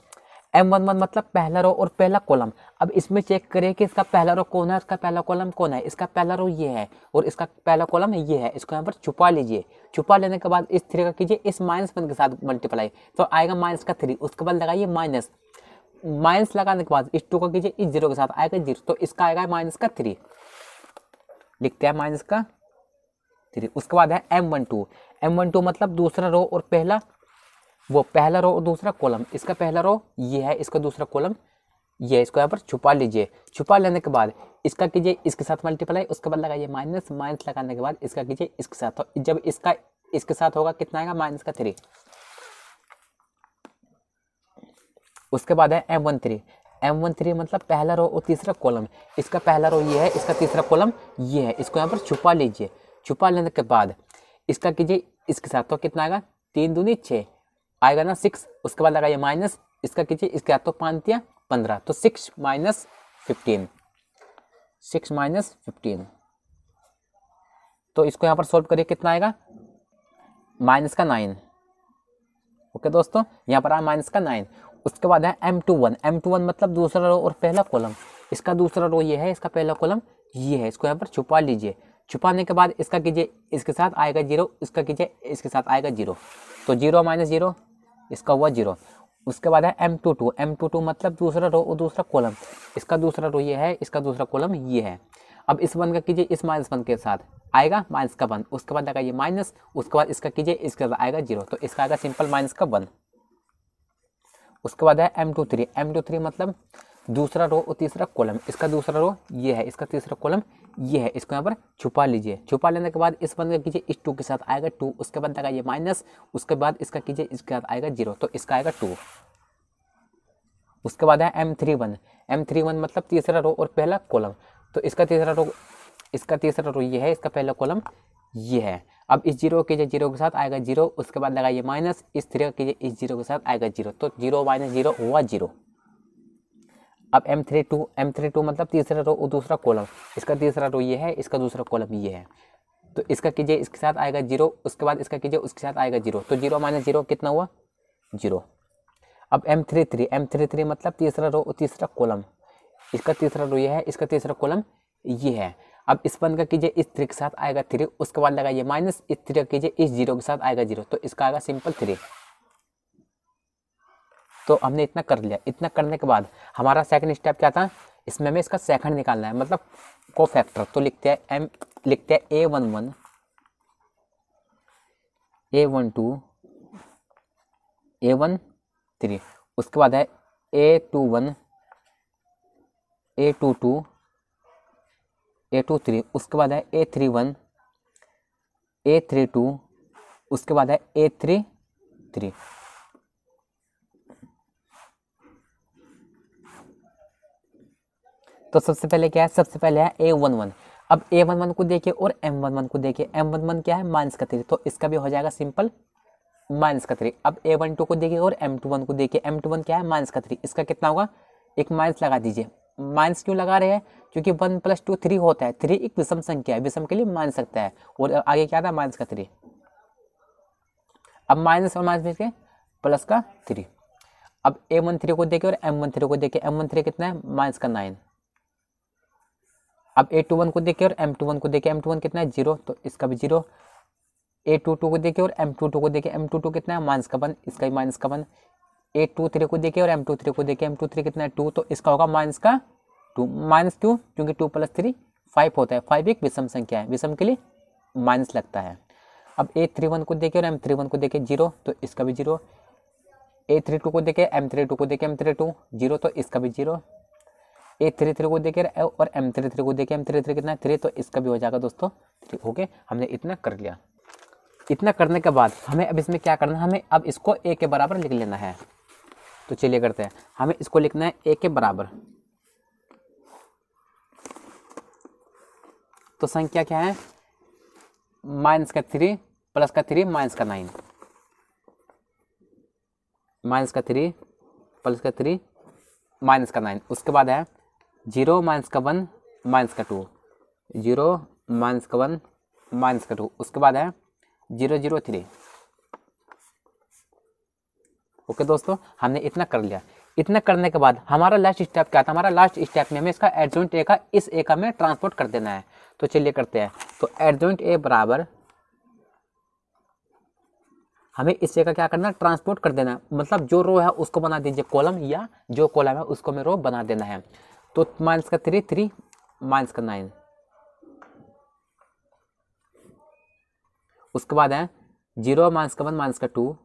मतलब पहला रो और पहला कॉलम। अब इसमें चेक करें कि इसका पहला रो कौन है, इसका पहला कॉलम कौन है। इसका पहला रो ये है और इसका पहला कॉलम ये है। इसको यहाँ पर छुपा लीजिए। छुपा लेने के बाद इस 3 का कीजिए इस -1 के साथ मल्टीप्लाई, तो आएगा -3। उसके बाद लगाइए माइनस लगाने के बाद इस 2 का कीजिए इस 0 के साथ, आएगा 0, तो इसका आएगा -3। लिखते हैं -3। उसके बाद है M12 मतलब दूसरा रो और पहला रो और दूसरा कॉलम। इसका पहला रो ये है, इसका दूसरा कॉलम ये है। इसको यहाँ पर छुपा लीजिए। छुपा लेने के बाद इसका कीजिए इसके साथ मल्टीप्लाई, उसके बाद लगाइए माइनस लगाने के बाद इसका कीजिए इसके साथ। तो जब इसका इसके साथ होगा कितना आएगा -3। उसके बाद है M13 मतलब पहला रो और तीसरा कॉलम। इसका पहला रो ये है, इसका तीसरा कॉलम ये है। इसको यहाँ पर छुपा लीजिए। छुपा लेने के बाद इसका कीजिए इसके साथ, तो कितना आएगा 3 दूनी 6 आएगा ना 6। उसके बाद लगाइए माइनस, इसका कीजिए इसके साथ, तो 5 × 15, तो 6 - 15। तो इसको यहाँ पर सॉल्व करिए, कितना आएगा -9। ओके दोस्तों, यहाँ पर आया -9। उसके बाद है M21 मतलब दूसरा रो और पहला कॉलम। इसका दूसरा रो ये है, इसका पहला कॉलम ये है। इसको यहाँ पर छुपा लीजिए। छुपाने के बाद इसका कीजिए इसके साथ आएगा 0, इसका कीजिए इसके साथ आएगा 0, तो 0 - 0 इसका हुआ 0। उसके बाद है M22 मतलब दूसरा रो और दूसरा कॉलम। इसका दूसरा रो ये है, इसका दूसरा कॉलम ये है। अब इस 1 का कीजिए इस -1 के साथ, आएगा -1। उसके बाद लगाइए माइनस, उसके बाद इसका कीजिए इसके साथ आएगा 0, तो इसका आएगा सिंपल -1। उसके बाद है M23 मतलब दूसरा रो और तीसरा कॉलम। इसका दूसरा रो ये है, इसका तीसरा कॉलम ये है। इसको यहाँ पर छुपा लीजिए। छुपा लेने के बाद इस 1 का कीजिए इस 2 के साथ, आएगा 2। उसके बाद लगाइए माइनस, उसके बाद इसका कीजिए इसके साथ आएगा 0, तो इसका आएगा 2। उसके बाद है M31 मतलब तीसरा रो और पहला कॉलम। तो इसका तीसरा रो ये है, इसका पहला कॉलम ये है। अब इस 0 कीजिए 0 के साथ आएगा 0, उसके बाद लगाइए माइनस, इस 3 कीजिए इस 0 के साथ आएगा 0, तो 0 - 0 हुआ 0। अब M32 मतलब तीसरा रो और दूसरा कॉलम। इसका तीसरा रो ये है, इसका दूसरा कॉलम ये है। तो इसका कीजिए इसके साथ आएगा 0, उसके बाद इसका कीजिए उसके साथ आएगा 0, तो 0 - 0 कितना हुआ 0। अब M33 मतलब तीसरा रो और तीसरा कॉलम। इसका तीसरा रो ये है, इसका तीसरा कॉलम ये है। अब इस 1 का कीजिए इस 3 के साथ आएगा 3, उसके बाद लगाइए माइनस, इस 3 का कीजिए इस 0 के साथ आएगा 0, तो इसका आएगा सिंपल 3। तो हमने इतना कर लिया। इतना करने के बाद हमारा सेकंड स्टेप क्या था, इसमें हमें इसका सेकंड निकालना है, मतलब कोफैक्टर। तो लिखते हैं A11 A12 A13। उसके बाद है A21 A22 A23। उसके बाद है A31 A32। उसके बाद है A33। तो सबसे पहले क्या है, सबसे पहले है A11। अब A11 को देखिए और M11 को देखिए। M11 क्या है -3, तो इसका भी हो जाएगा सिंपल -3। अब A12 को देखिए और M21 को देखिए। M21 क्या है -3, इसका कितना होगा, एक माइनस लगा दीजिए। माइनस क्यों लगा रहे हैं, क्योंकि 1 + 2 3 होता है। 3 एक विषम संख्या है, विषम के लिए मान सकता है। और आगे क्या था -3। अब माइनस और माइनस के +3। अब A13 को देखिए और M13 को देखिए। M13 कितना है -9। अब A21 को देखे और M21 को देखे, M21 कितना है 0, तो इसका भी 0। A22 को देखे और M22 को देखे, M22 कितना है -1, इसका भी -1। A23 को देखे और M23 को देखे, M23 कितना है 2, तो इसका होगा -2। माइनस क्यों? क्योंकि 2 + 3 5 होता है। 5 एक विषम संख्या है, विषम के लिए माइनस लगता है। अब A31 को देखे और M31 को देखे 0, तो इसका भी 0। A32 को देखे, M32 को देखे, M32 0, तो इसका भी 0। A33 को देखे और M33 को देखे, M33 कितना है 3, तो इसका भी हो जाएगा दोस्तों 3। ओके, हमने इतना कर लिया। इतना करने के बाद हमें अब इसमें क्या करना है, हमें अब इसको A के बराबर लिख लेना है। तो चलिए करते हैं, हमें इसको लिखना है A के बराबर। तो संख्या क्या है, -3 +3 -9, -3 +3 -9। उसके बाद है 0 -1 -2, 0 -1 -2। उसके बाद है 0 0 3। ओके दोस्तों, हमने इतना कर लिया। इतना करने के बाद हमारा लास्ट स्टेप क्या था, हमारा लास्ट स्टेप में हमें इसका एडजॉइंट ए का इस ए का में ट्रांसपोर्ट कर देना है। तो चलिए करते हैं। तो एडजॉइंट ए बराबर हमें इस ए का क्या करना है, ट्रांसपोर्ट कर देना है। मतलब जो रो है उसको बना दीजिए कॉलम, या जो कॉलम है उसको में रो बना देना है। तो -3 3 -9। उसके बाद है 0 -1 -2।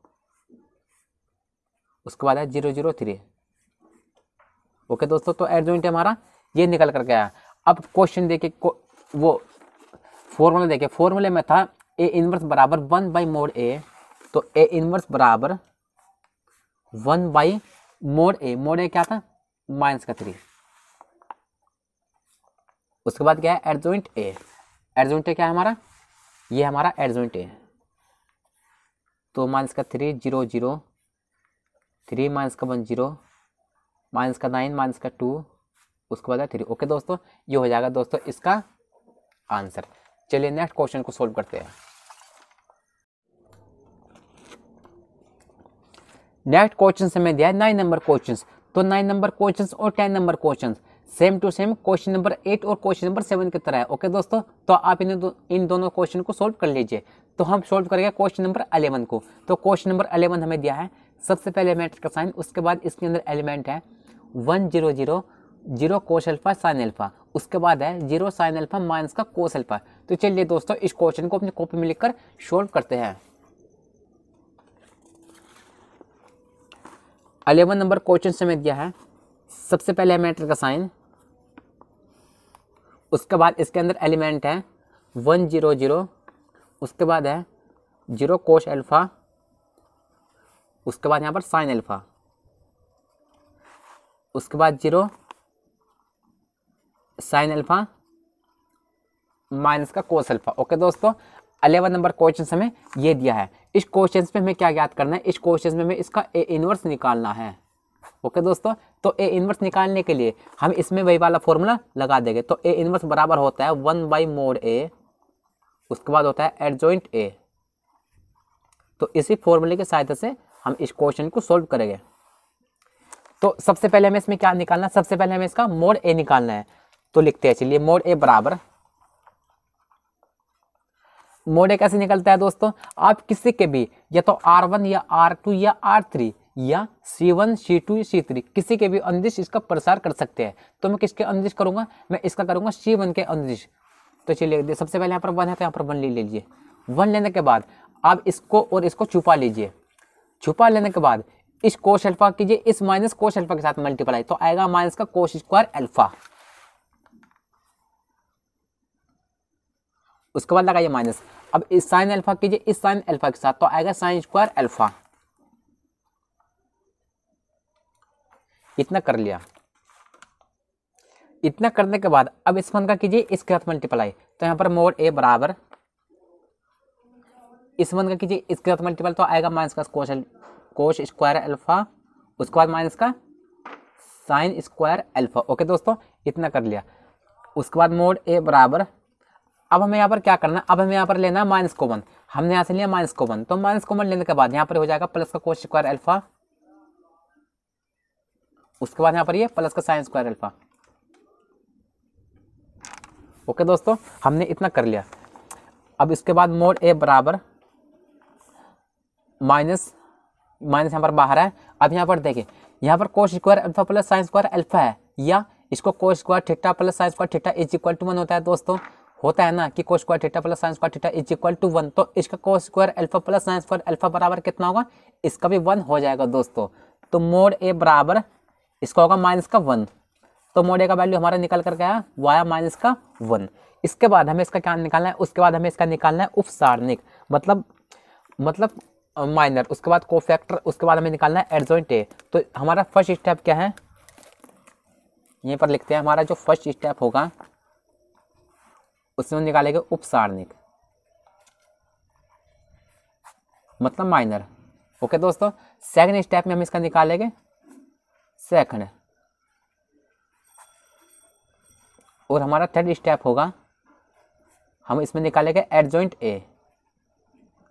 उसके बाद है 0 0 3। ओके दोस्तों, तो एडजॉइंट हमारा ये निकल कर गया। अब क्वेश्चन देखिए, वो फॉर्मूला देखिए। फॉर्मूले में था A इनवर्स बराबर 1/mod A। तो A इनवर्स बराबर 1/mod A। mod A क्या था, -3। उसके बाद क्या है, एडजॉइंट A। एडजॉइंट A क्या है हमारा, ये हमारा एडजॉइंट A। तो -3 0 0 3 -1 0 -9 -2। उसके बाद है 3। ओके दोस्तों, ये हो जाएगा दोस्तों इसका आंसर। चलिए नेक्स्ट क्वेश्चन को सोल्व करते हैं। नेक्स्ट क्वेश्चन से मैं दिया है 9 नंबर क्वेश्चन। तो 9 नंबर क्वेश्चन और 10 number question same to same question number 8 और क्वेश्चन नंबर 7 की तरह है। ओके दोस्तों, तो आप इन दोनों क्वेश्चन को सोल्व कर लीजिए। तो हम सोल्व करेंगे क्वेश्चन नंबर 11 को। तो क्वेश्चन नंबर 11 हमें दिया है, सबसे पहले मैट्रिक्स का साइन, उसके बाद इसके अंदर एलिमेंट है 1 0 0 0 कोस अल्फा साइन अल्फा। उसके बाद है 0 साइन अल्फा माइनस का कोस अल्फा। तो चलिए दोस्तों इस क्वेश्चन को अपनी कॉपी में लिखकर सोल्व करते हैं। 11 नंबर क्वेश्चन से मैं दिया है, सबसे पहले मैट्रिक्स का साइन, उसके बाद इसके अंदर एलिमेंट है 1 0 0। उसके बाद है 0 कोस अल्फा। उसके बाद यहाँ पर साइन अल्फा। उसके बाद 0 साइन अल्फा माइनस का कोस अल्फा। ओके दोस्तों, 11 नंबर क्वेश्चन हमें ये दिया है। इस क्वेश्चन में हमें क्या ज्ञात करना है, इस क्वेश्चन में हमें इसका ए इनवर्स निकालना है। ओके दोस्तों, तो ए इनवर्स निकालने के लिए हम इसमें वही वाला फॉर्मूला लगा देंगे। तो ए इनवर्स बराबर होता है 1/mod A। उसके बाद होता है एडजॉइंट A। तो इसी फॉर्मूले की सहायता से हम इस क्वेश्चन को सोल्व करेंगे। तो सबसे पहले हमें इसमें क्या निकालना है, सबसे पहले हमें इसका mod A निकालना है। तो लिखते हैं, चलिए mod A बराबर, mod A कैसे निकलता है दोस्तों, आप किसी के भी या तो R1 या R2 या R3 या C1 C2 C3 किसी के भी अंदिश इसका प्रसार कर सकते हैं। तो मैं किसके अंदिश करूंगा, मैं इसका करूंगा C1 के अंदिश। तो चलिए सबसे पहले यहाँ पर 1 है, तो यहाँ पर 1 ले लीजिए। 1 लेने के बाद आप इसको और इसको छुपा लीजिए। छुपा लेने के बाद इस कोस अल्फा कीजिए इस माइनस कोस अल्फा के साथ मल्टीप्लाई, तो आएगा माइनस का कोस स्क्वायर अल्फा। उसके बाद लगाइए माइनस। अब इस साइन अल्फा कीजिए इस साइन अल्फा के साथ, तो आएगा साइन स्क्वायर अल्फा। इतना कर लिया। इतना करने के बाद अब इस वन का कीजिए इसके साथ मल्टीप्लाई, तो यहाँ पर mod A बराबर इस वन का कीजिए इसके साथ मल्टीप्लाई, तो आएगा माइनस का कोस स्क्वायर अल्फा। उसके बाद माइनस का साइन स्क्वायर अल्फा। ओके दोस्तों, इतना कर लिया। उसके बाद mod A बराबर, अब हमें यहाँ पर क्या करना, अब हमें यहाँ पर लेना है माइनस कॉमन। हमने यहाँ से लिया माइनस कॉमन, तो माइनस कॉमन लेने के बाद यहाँ पर हो जाएगा प्लस का कोस स्क्वायर अल्फा। उसके बाद यहाँ पर ये प्लस का साइन स्क्वायर अल्फा। ओके दोस्तों, हमने इतना कर लिया। अब इसके बाद मोड ए बराबर माइनस माइनस यहाँ पर बाहर है। अब यहाँ पर देखिए, यहाँ पर cos square alpha plus sine square alpha है, या इसको cos square theta plus sine square theta is equal to 1 होता है दोस्तों। होता है ना कि cos square theta plus sine square theta is equal to 1। तो इसका cos square alpha plus sine square alpha बराबर कितना होगा, इसका भी 1 हो जाएगा दोस्तों। तो मोड ए बराबर इसका होगा माइनस का 1। तो मोड ए का वैल्यू हमारा निकल कर गया वाया माइनस का 1। इसके बाद हमें इसका क्या निकालना है, उसके बाद हमें इसका निकालना है उपसारणिक, मतलब माइनर, उसके बाद कोफैक्टर, उसके बाद हमें निकालना है एडजॉइंट ए। तो हमारा फर्स्ट स्टेप क्या है, यहीं पर लिखते हैं। हमारा जो फर्स्ट स्टेप होगा उसमें निकालेंगे उपसारणिक, मतलब माइनर। ओके दोस्तों, सेकंड स्टेप में हम इसका निकालेंगे सेकंड, और हमारा थर्ड स्टेप होगा हम इसमें निकालेंगे एडजॉइंट ए,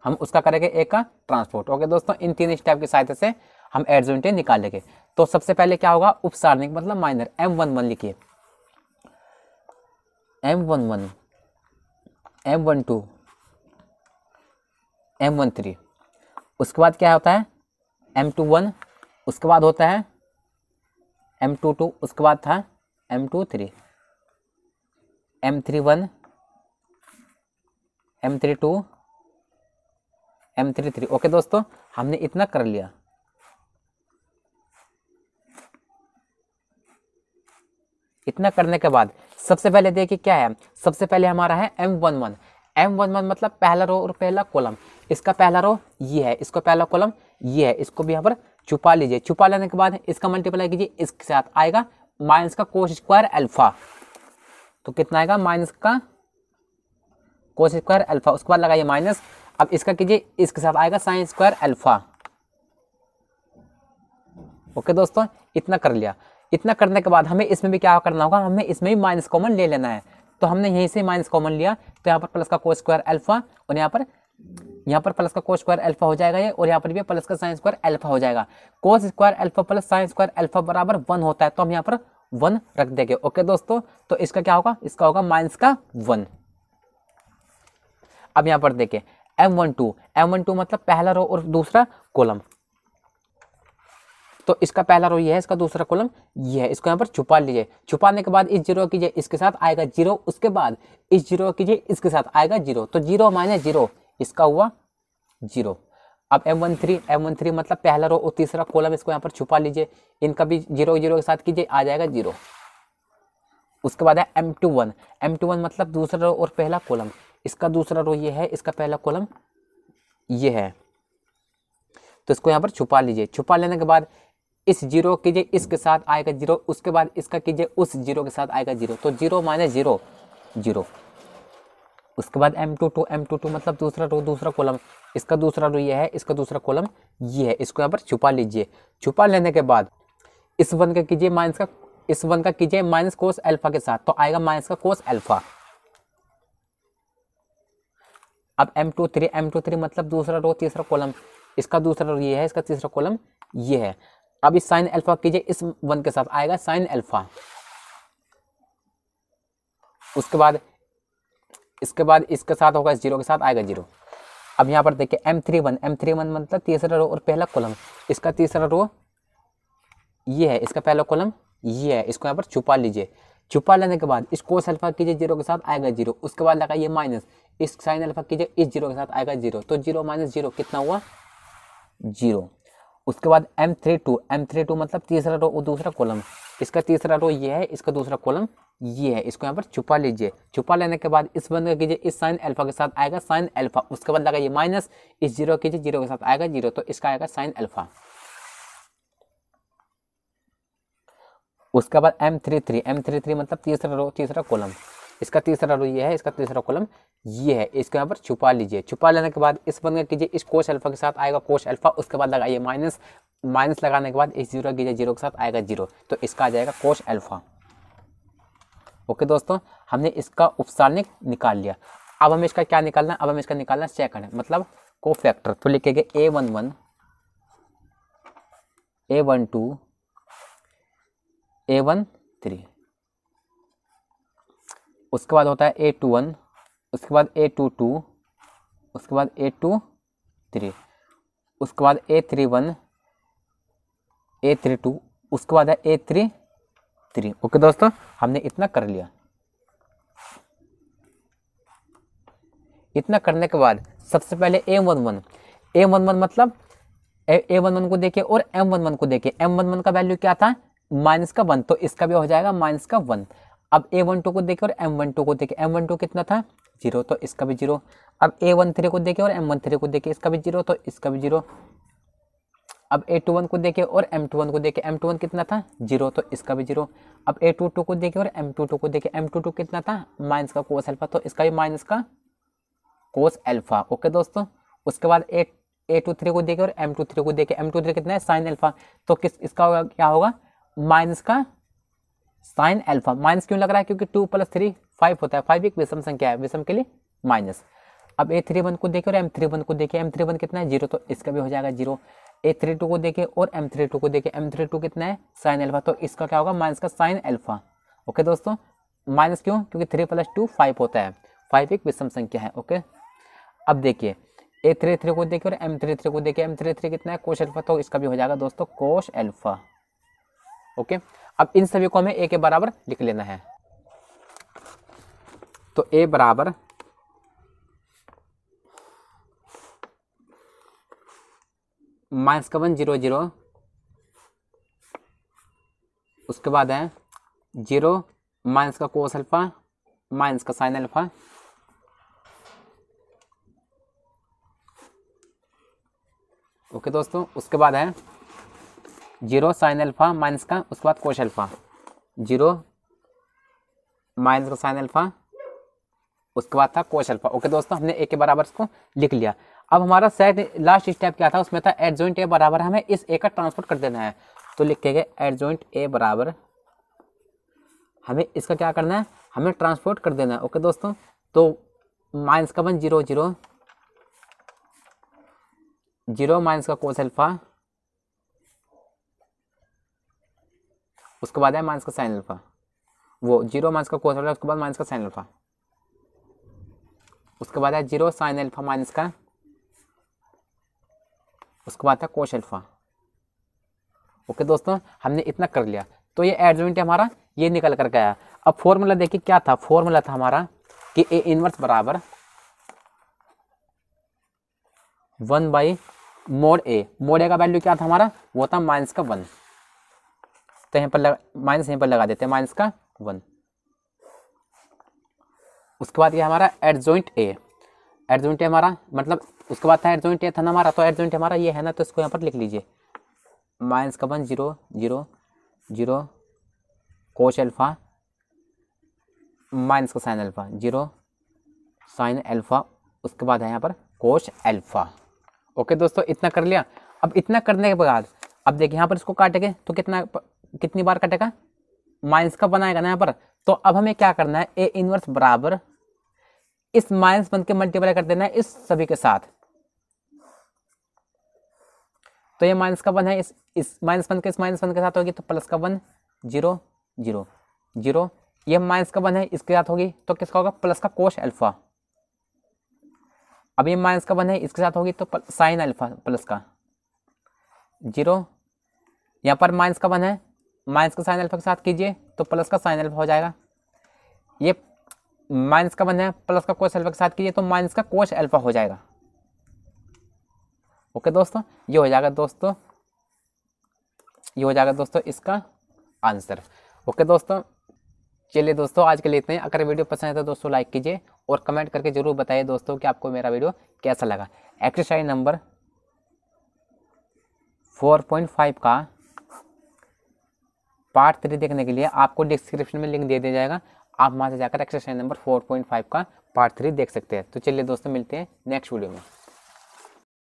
हम उसका करेंगे ए का ट्रांसपोर्ट। ओके दोस्तों, इन 3 स्टेप की सहायता से हम एडजॉइंट ए निकालेंगे। तो सबसे पहले क्या होगा, उपसारणिक मतलब माइनर, M11 लिखिए, M11, M12, M13। उसके बाद क्या होता है M21, उसके बाद होता है M22, उसके बाद था M23, M31, M32, M33। Okay दोस्तों, हमने इतना कर लिया। इतना करने के बाद सबसे पहले देखिए क्या है, सबसे पहले हमारा है M11। M11 मतलब पहला रो और पहला कॉलम। इसका पहला रो ये है, इसका पहला कॉलम ये है, इसको भी यहाँ पर छुपा लीजिए। छुपा लेने के बाद इसका मल्टीप्लाई कीजिए, इसके साथ आएगा माइनस का कोस स्क्वायर अल्फा। तो कितना आएगा, माइनस का कोस स्क्वायर अल्फा, उसके बाद लगाइए माइनस। अब इसका कीजिए, इसके साथ आएगा साइन स्क्वायर अल्फा। ओके दोस्तों, इतना कर लिया। इतना करने के बाद हमें इसमें भी क्या करना होगा, हमें इसमें भी माइनस कॉमन ले लेना है। तो हमने यहीं से माइनस कॉमन लिया, तो यहाँ पर प्लस का कोस स्क्वायर अल्फा, और यहाँ पर प्लस का कोस स्क्वायर अल्फा हो जाएगा ये, और यहाँ पर भी प्लस का साइन स्क्वायर अल्फा हो जाएगा। कोस square alpha plus sine square alpha बराबर 1 होता है, तो हम यहाँ पर 1 रख देंगे। ओके दोस्तों, तो इसका क्या होगा, इसका होगा माइनस का 1। अब यहाँ पर देखिए M12 मतलब पहला रो और दूसरा कॉलम। तो इसका पहला रो ये है, इसका दूसरा कॉलम ये है, इसको यहाँ पर छुपा लीजिए। छुपाने के बाद इस जीरो कीजिए, इसके साथ आएगा 0, उसके बाद इस जीरो कीजिए, इसके साथ आएगा 0। तो 0 माइनस 0, इसका हुआ 0। अब M13 मतलब पहला रो और तीसरा कॉलम, इसको यहाँ पर छुपा लीजिए। इनका भी 0 0 के साथ कीजिए, आ जाएगा 0। उसके बाद है M21 मतलब दूसरा रो और पहला कॉलम। इसका दूसरा रो ये है, इसका पहला कॉलम ये है, तो इसको यहाँ पर छुपा लीजिए। छुपा लेने के बाद इस 0 कीजिए, इसके साथ आएगा 0, उसके बाद इसका कीजिए, उस 0 के साथ आएगा 0। तो 0 माइनस 0, 0। उसके बाद M22 मतलब दूसरा रो दूसरा कॉलम। इसका दूसरा रो ये है, इसका दूसरा कॉलम ये है, इसको यहाँ पर छुपा लीजिए। छुपा लेने के बाद इस 1 का कीजिए माइनस का, इस 1 का कीजिए माइनस कोस अल्फा के साथ, तो आएगा माइनस का कोस अल्फा। अब M23 मतलब दूसरा रो तीसरा कॉलम। इसका दूसरा रो ये है, इसका तीसरा कॉलम ये है। अब इस साइन अल्फा कीजिए, इस 1 के साथ आएगा साइन अल्फा। उसके बाद इसके साथ होगा, इस 0 के साथ आएगा 0। अब यहाँ पर देखिए M31 मतलब तीसरा रो और पहला कॉलम। इसका तीसरा रो ये है, इसका पहला कॉलम ये है, इसको यहाँ पर छुपा लीजिए। छुपा लेने के बाद इस कोस अल्फा कीजिए, 0 के साथ आएगा 0। उसके बाद लगाइए माइनस, इस साइन अल्फा कीजिए, इस 0 के साथ आएगा 0। तो 0 माइनस 0 कितना हुआ, 0। उसके बाद M32 मतलब तीसरा रो और दूसरा कॉलम। इसका तीसरा रो ये है, इसका दूसरा कॉलम ये है, इसको यहाँ पर छुपा लीजिए। छुपा लेने के बाद इस बंद कीजिए, इस साइन अल्फा के साथ आएगा साइन अल्फा। उसके बाद लगाइए माइनस, इस 0 कीजिए, 0 के साथ आएगा 0, तो इसका आएगा साइन अल्फा। उसके बाद M33 मतलब तीसरा रो तीसरा कॉलम। इसका तीसरा रो ये है, इसका तीसरा कॉलम ये है, इसको यहाँ पर छुपा लीजिए। छुपा लेने के बाद इस बंद कीजिए, इस कोस अल्फा के साथ आएगा कोस अल्फा। उसके बाद लगाइए माइनस, माइनस लगाने के बाद इस 0 कीजिए, 0 के साथ आएगा 0, तो इसका आ जाएगा कोस अल्फा। ओके दोस्तों, हमने इसका उपसारणिक निकाल लिया। अब हमें इसका क्या निकालना है, अब हमें इसका निकालना सेकंड मतलब कोफैक्टर। तो लिखेंगे A11, A12, A13। उसके बाद होता है A21, उसके बाद A22, उसके बाद A23, उसके बाद A31, A32, उसके बाद है A33। ओके दोस्तों, हमने इतना कर लिया। इतना करने के बाद सबसे पहले A11 मतलब A11 को देखिए और M11 को देखिए। M11 का वैल्यू क्या था, -1, तो इसका भी हो जाएगा -1। अब A12 को देखिए और M12 को देखिए। M12 कितना था, 0, तो इसका भी 0। अब A13 को देखिए और M13 को देखिए, इसका भी 0, तो इसका भी 0। अब A21 को देखिए और M21 को देखिए। M21 कितना था, 0, तो इसका भी 0। अब A22 को देखिए और M22 को देखिए। M22 कितना था, माइनस का कोस अल्फा, तो इसका भी माइनस का कोस अल्फा। ओके दोस्तों, उसके बाद A23 को देखिए और M23 को देखिए। M23 कितना है, साइन अल्फा, तो इसका होगा, क्या होगा, माइनस का साइन अल्फा। माइनस क्यों लग रहा है, क्योंकि 2 + 3 5 होता है। 5 एक विषम संख्या है, विषम के लिए माइनस। अब A31 को देखिए और M31 को देखिए। M31 कितना है, 0, तो इसका भी हो जाएगा 0। A32 को देखिए और M32 को देखिए। M32 कितना है, साइन अल्फा, तो इसका क्या होगा, माइनस का साइन अल्फा। ओके दोस्तों, माइनस क्यों, क्योंकि 3 + 2 5 होता है। 5 एक विषम संख्या है। ओके, अब देखिए A33 को देखिए और M33 को देखिए। M33 कितना है, कोस अल्फा, तो इसका भी हो जाएगा दोस्तों कोस अल्फा। ओके, अब इन सभी को हमें A के बराबर लिख लेना है। तो A बराबर -1 0 0, उसके बाद है 0 माइनस का कोस अल्फा माइनस का साइन अल्फा, ओके दोस्तों, उसके बाद है 0 साइन अल्फा माइनस का, उसके बाद कोस अल्फा, 0 माइनस का साइन अल्फा, उसके बाद था कोस अल्फा। ओके दोस्तों, हमने A के बराबर इसको लिख लिया। अब हमारा सेट लास्ट स्टेप क्या था, उसमें था एडजॉइंट A बराबर हमें इस A का ट्रांसपोर्ट कर देना है। तो लिखेंगे एडजॉइंट A बराबर हमें इसका क्या करना है, हमें ट्रांसपोर्ट कर देना है। ओके दोस्तों, तो -1 0 0 0 माइनस का कोस अल्फा, उसके बाद है माइनस का साइन अल्फा, वो 0 माइनस का कोस अल्फा, उसके बाद माइनस का साइन अल्फा, उसके बाद है 0 साइन अल्फा माइनस का, उसके बाद है कोस अल्फा। ओके दोस्तों, हमने इतना कर लिया। तो ये एडजॉइंट हमारा ये निकल कर गया। अब फॉर्मूला देखिए क्या था, फॉर्मूला था हमारा कि A इनवर्स बराबर 1/mod A का वैल्यू क्या था हमारा, वो था -1। तो यहाँ पर माइनस यहीं पर लगा देते हैं, -1। उसके बाद ये हमारा एडजॉइंट A हमारा मतलब, उसके बाद था एडजॉइंट A था ना हमारा, तो एडजॉइंट हमारा ये है ना, तो इसको यहाँ पर लिख लीजिए -1 0 0 0 कोस अल्फा माइनस का साइन अल्फा, 0 साइन अल्फा, उसके बाद है यहाँ पर कोस अल्फा। ओके दोस्तों, इतना कर लिया। अब इतना करने के बाद अब देखिए यहाँ पर इसको काटेंगे तो कितनी बार कटेगा, माइनस का बनाएगा ना यहाँ पर। तो अब हमें क्या करना है, A इनवर्स बराबर इस -1 के मल्टीप्लाई कर देना है इस सभी के साथ। तो ये -1 है, इस -1 के इस -1 के साथ होगी, तो +1 0 0 0, ये -1 है, इसके साथ होगी तो किसका होगा, प्लस का कोस अल्फा। अब ये -1 है, इसके साथ होगी तो साइन अल्फा प्लस का 0, यहाँ पर -1 है, माइनस का साइन अल्फा के साथ कीजिए तो प्लस का साइन अल्फा हो जाएगा। ये -1 है, प्लस का कोस अल्फा के साथ कीजिए तो माइनस का कोस अल्फा हो जाएगा। ओके दोस्तों, ये हो जाएगा दोस्तों, ये हो जाएगा दोस्तों इसका आंसर। ओके दोस्तों, चलिए दोस्तों, आज के लिए इतने ही। अगर वीडियो पसंद है तो दोस्तों लाइक कीजिए और कमेंट करके जरूर बताइए दोस्तों कि आपको मेरा वीडियो कैसा लगा। एक्सरसाइज नंबर 4.5 का पार्ट 3 देखने के लिए आपको डिस्क्रिप्शन में लिंक दे दिया जाएगा, आप वहाँ से जाकर एक्सरसाइज नंबर 4.5 का पार्ट 3 देख सकते हैं। तो चलिए दोस्तों, मिलते हैं नेक्स्ट वीडियो में।